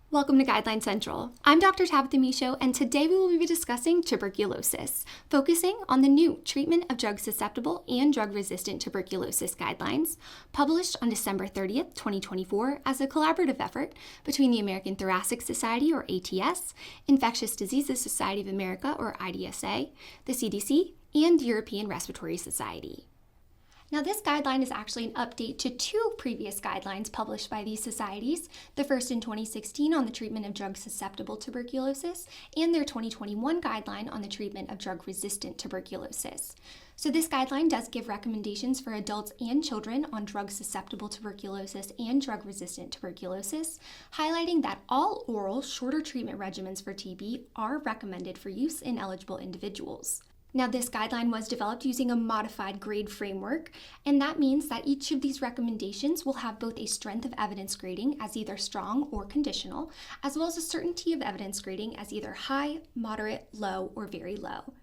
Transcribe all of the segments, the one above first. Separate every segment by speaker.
Speaker 1: Welcome to Guideline Central. I'm Dr. Tabitha Michaud, and today we will be discussing tuberculosis, focusing on the new Treatment of Drug-Susceptible and Drug-Resistant Tuberculosis Guidelines, published on December 30th, 2024, as a collaborative effort between the American Thoracic Society, or ATS, Infectious Diseases Society of America, or IDSA, the CDC, and the European Respiratory Society. Now, this guideline is actually an update to two previous guidelines published by these societies, the first in 2016 on the treatment of drug-susceptible tuberculosis, and their 2021 guideline on the treatment of drug-resistant tuberculosis. So this guideline does give recommendations for adults and children on drug-susceptible tuberculosis and drug-resistant tuberculosis, highlighting that all oral, shorter treatment regimens for TB are recommended for use in eligible individuals. Now, this guideline was developed using a modified grade framework, and that means that each of these recommendations will have both a strength of evidence grading as either strong or conditional, as well as a certainty of evidence grading as either high, moderate, low, or very low.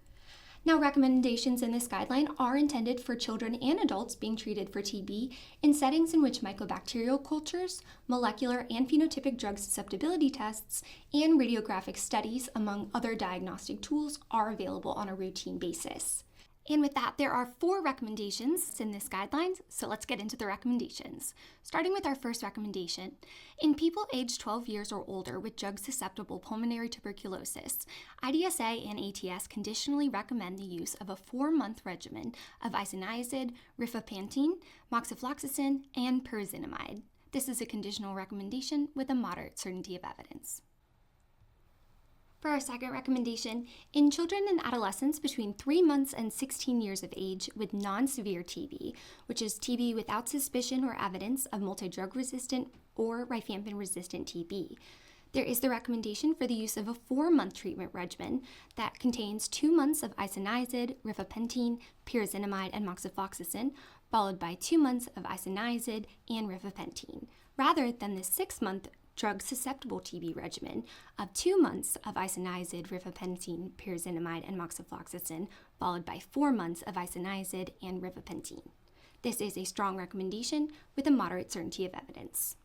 Speaker 1: Now, recommendations in this guideline are intended for children and adults being treated for TB in settings in which mycobacterial cultures, molecular and phenotypic drug susceptibility tests, and radiographic studies, among other diagnostic tools, are available on a routine basis. And with that, there are 4 recommendations in this guideline, so let's get into the recommendations. Starting with our first recommendation, in people aged 12 years or older with drug-susceptible pulmonary tuberculosis, IDSA and ATS conditionally recommend the use of a 4-month regimen of isoniazid, rifampicin, moxifloxacin, and pyrazinamide. This is a conditional recommendation with a moderate certainty of evidence. For our second recommendation, in children and adolescents between 3 months and 16 years of age with non-severe TB, which is TB without suspicion or evidence of multi-drug-resistant or rifampicin-resistant TB, there is the recommendation for the use of a 4-month treatment regimen that contains 2 months of isoniazid, rifampicin, pyrazinamide, and moxifloxacin, followed by 2 months of isoniazid and rifampicin, rather than the 6-month drug-susceptible TB regimen of 2 months of isoniazid, rifampicin, pyrazinamide, and moxifloxacin, followed by 4 months of isoniazid and rifampicin. This is a strong recommendation with a moderate certainty of evidence.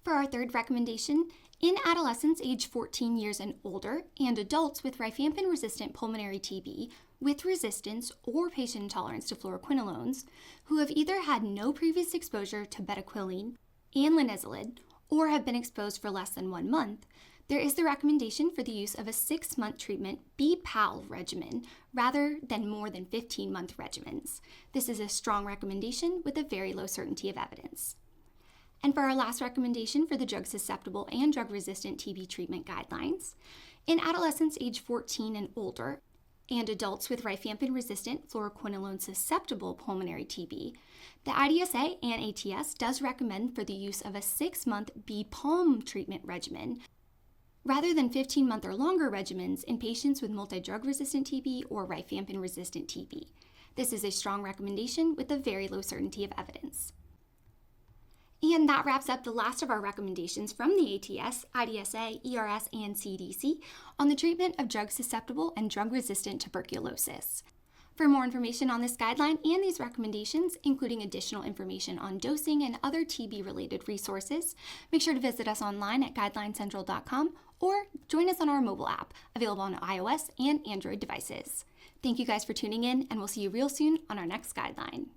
Speaker 1: For our third recommendation, in adolescents aged 14 years and older and adults with rifampicin-resistant pulmonary TB with resistance or patient intolerance to fluoroquinolones who have either had no previous exposure to bedaquiline and linezolid or have been exposed for less than 1 month, there is the recommendation for the use of a 6-month treatment BPAL regimen rather than more than 15-month regimens. This is a strong recommendation with a very low certainty of evidence. And for our last recommendation for the drug-susceptible and drug-resistant TB treatment guidelines, in adolescents age 14 and older and adults with rifampicin-resistant fluoroquinolone-susceptible pulmonary TB, the IDSA and ATS does recommend for the use of a 6-month BPALM treatment regimen rather than 15-month or longer regimens in patients with multi-drug-resistant TB or rifampicin-resistant TB. This is a strong recommendation with a very low certainty of evidence. And that wraps up the last of our recommendations from the ATS, IDSA, ERS, and CDC on the treatment of drug-susceptible and drug-resistant tuberculosis. For more information on this guideline and these recommendations, including additional information on dosing and other TB-related resources, make sure to visit us online at guidelineCentral.com or join us on our mobile app, available on iOS and Android devices. Thank you guys for tuning in, and we'll see you real soon on our next guideline.